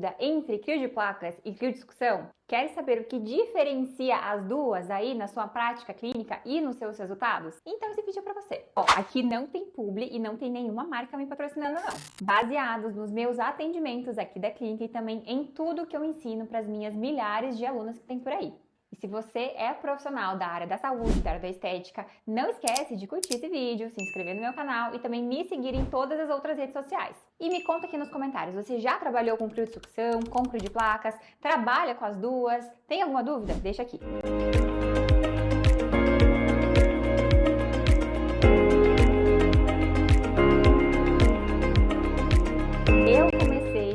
dúvida entre crio de placas e crio de sucção? Quer saber o que diferencia as duas aí na sua prática clínica e nos seus resultados? Então esse vídeo é para você. Bom, aqui não tem publi e não tem nenhuma marca me patrocinando não. Baseados nos meus atendimentos aqui da clínica e também em tudo que eu ensino para as minhas milhares de alunas que tem por aí. E se você é profissional da área da saúde, da área da estética, não esquece de curtir esse vídeo, se inscrever no meu canal e também me seguir em todas as outras redes sociais. E me conta aqui nos comentários, você já trabalhou com crio de sucção, com crio de placas, trabalha com as duas? Tem alguma dúvida? Deixa aqui.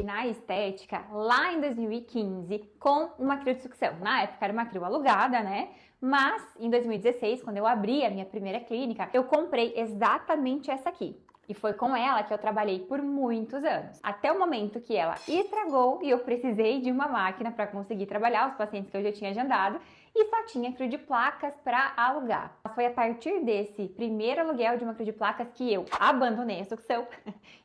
Na estética lá em 2015 com uma crio de sucção. Na época era uma crio alugada, né? Mas em 2016, quando eu abri a minha primeira clínica, eu comprei exatamente essa aqui. E foi com ela que eu trabalhei por muitos anos. Até o momento que ela estragou e eu precisei de uma máquina para conseguir trabalhar os pacientes que eu já tinha agendado e só tinha crio de placas para alugar. Foi a partir desse primeiro aluguel de uma crio de placas que eu abandonei a sucção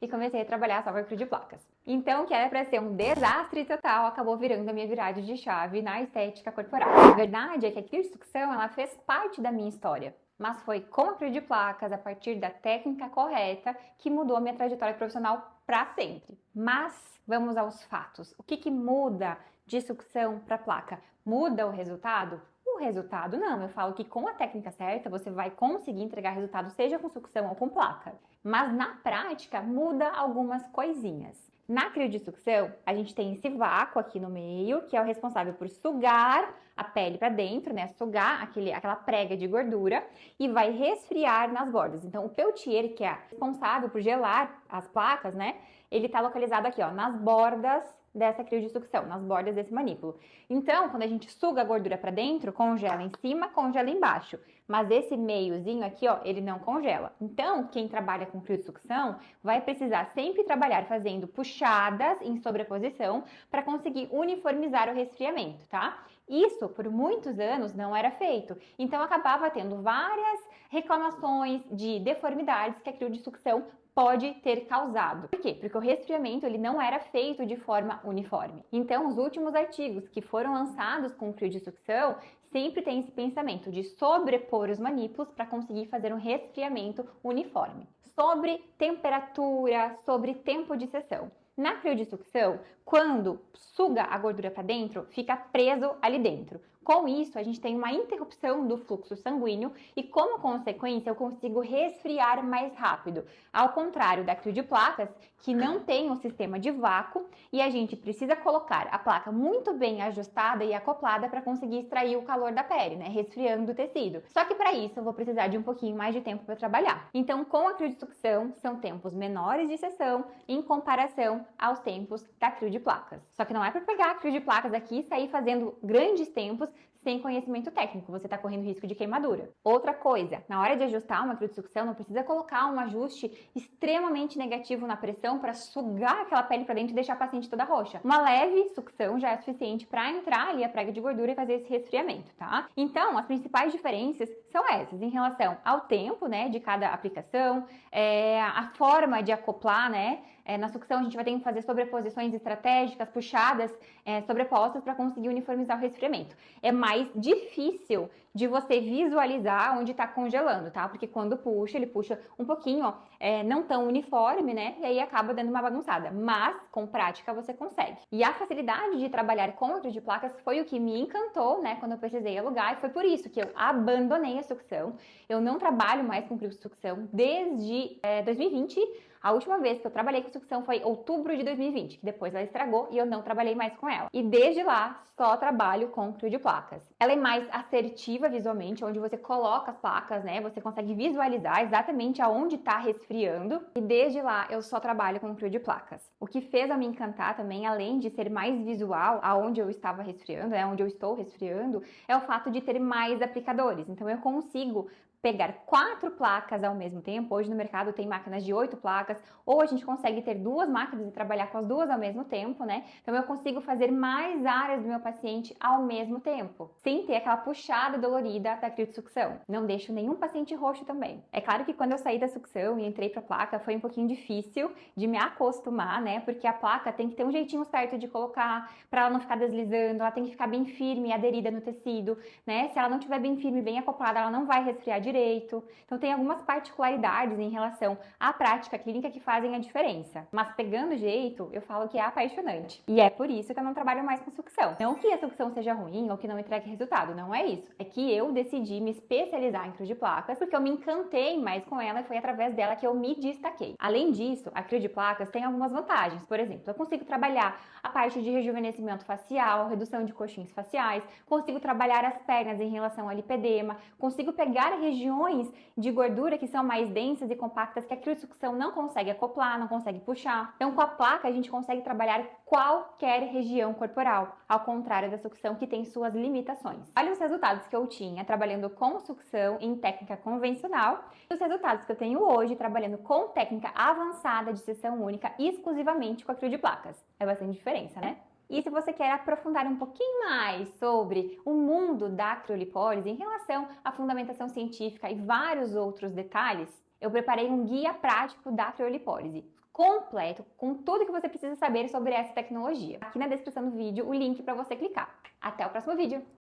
e comecei a trabalhar só com a crio de placas. Então, que era para ser um desastre total, acabou virando a minha virada de chave na estética corporal. A verdade é que a crio de sucção, ela fez parte da minha história. Mas foi com a crio de placas, a partir da técnica correta, que mudou a minha trajetória profissional para sempre. Mas vamos aos fatos. O que muda de sucção para placa? Muda o resultado? O resultado não. Eu falo que com a técnica certa você vai conseguir entregar resultado, seja com sucção ou com placa. Mas na prática muda algumas coisinhas. Na crio de sucção, a gente tem esse vácuo aqui no meio, que é o responsável por sugar a pele para dentro, né? Sugar aquela prega de gordura e vai resfriar nas bordas. Então, o peltier, que é responsável por gelar as placas, né? Ele tá localizado aqui, ó, nas bordas dessa crio de sucção, nas bordas desse manípulo. Então, quando a gente suga a gordura para dentro, congela em cima, congela embaixo. Mas esse meiozinho aqui, ó, ele não congela. Então, quem trabalha com crio de sucção vai precisar sempre trabalhar fazendo puxadas em sobreposição para conseguir uniformizar o resfriamento, tá? Isso, por muitos anos, não era feito. Então, acabava tendo várias reclamações de deformidades que a crio de sucção pode ter causado. Por quê? Porque o resfriamento ele não era feito de forma uniforme. Então, os últimos artigos que foram lançados com crio de sucção sempre tem esse pensamento de sobrepor os manípulos para conseguir fazer um resfriamento uniforme. Sobre temperatura, sobre tempo de sessão. Na crio de sucção, quando suga a gordura para dentro, fica preso ali dentro. Com isso, a gente tem uma interrupção do fluxo sanguíneo e, como consequência, eu consigo resfriar mais rápido. Ao contrário da crio de placas, que não tem um sistema de vácuo e a gente precisa colocar a placa muito bem ajustada e acoplada para conseguir extrair o calor da pele, né? Resfriando o tecido. Só que para isso, eu vou precisar de um pouquinho mais de tempo para trabalhar. Então, com a crio de sucção, são tempos menores de sessão em comparação aos tempos da crio de placas. Só que não é para pegar a crio de placas aqui e sair fazendo grandes tempos sem conhecimento técnico, você está correndo risco de queimadura. Outra coisa, na hora de ajustar uma crio de sucção, não precisa colocar um ajuste extremamente negativo na pressão para sugar aquela pele para dentro e deixar a paciente toda roxa. Uma leve sucção já é suficiente para entrar ali a prega de gordura e fazer esse resfriamento, tá? Então, as principais diferenças são essas, em relação ao tempo, né, de cada aplicação, a forma de acoplar, né? Na sucção a gente vai ter que fazer sobreposições estratégicas, puxadas, sobrepostas para conseguir uniformizar o resfriamento. É mais difícil de você visualizar onde está congelando, tá? Porque quando puxa, ele puxa um pouquinho, ó, não tão uniforme, né? E aí acaba dando uma bagunçada. Mas, com prática, você consegue. E a facilidade de trabalhar com a crio de placas foi o que me encantou, né? Quando eu precisei alugar. E foi por isso que eu abandonei a sucção. Eu não trabalho mais com crio de sucção desde 2020. A última vez que eu trabalhei com sucção foi outubro de 2020, que depois ela estragou e eu não trabalhei mais com ela. E desde lá, só trabalho com crio de placas. Ela é mais assertiva visualmente, onde você coloca as placas, né? Você consegue visualizar exatamente aonde está resfriando. E desde lá, eu só trabalho com crio de placas. O que fez eu me encantar também, além de ser mais visual, aonde eu estava resfriando, onde eu estou resfriando, é o fato de ter mais aplicadores. Então, eu consigo pegar 4 placas ao mesmo tempo. Hoje no mercado tem máquinas de 8 placas, ou a gente consegue ter 2 máquinas e trabalhar com as 2 ao mesmo tempo, né? Então eu consigo fazer mais áreas do meu paciente ao mesmo tempo, sem ter aquela puxada dolorida da criossucção. Não deixo nenhum paciente roxo também. É claro que quando eu saí da sucção e entrei para a placa, foi um pouquinho difícil de me acostumar, né? Porque a placa tem que ter um jeitinho certo de colocar, para ela não ficar deslizando, ela tem que ficar bem firme e aderida no tecido, né? Se ela não estiver bem firme, bem acoplada, ela não vai resfriar direito. Então tem algumas particularidades em relação à prática clínica que fazem a diferença. Mas pegando jeito, eu falo que é apaixonante. E é por isso que eu não trabalho mais com sucção. Não que a sucção seja ruim ou que não entregue resultado, não é isso. É que eu decidi me especializar em crio de placas porque eu me encantei mais com ela e foi através dela que eu me destaquei. Além disso, a crio de placas tem algumas vantagens. Por exemplo, eu consigo trabalhar a parte de rejuvenescimento facial, redução de coxins faciais, consigo trabalhar as pernas em relação ao lipedema, consigo pegar regiões de gordura que são mais densas e compactas que a criossucção não consegue acoplar, não consegue puxar. Então, com a placa, a gente consegue trabalhar qualquer região corporal, ao contrário da sucção que tem suas limitações. Olha os resultados que eu tinha trabalhando com sucção em técnica convencional e os resultados que eu tenho hoje trabalhando com técnica avançada de seção única exclusivamente com a crio de placas. É bastante diferença, né? E se você quer aprofundar um pouquinho mais sobre o mundo da criolipólise em relação à fundamentação científica e vários outros detalhes, eu preparei um guia prático da criolipólise, completo, com tudo que você precisa saber sobre essa tecnologia. Aqui na descrição do vídeo, o link para você clicar. Até o próximo vídeo!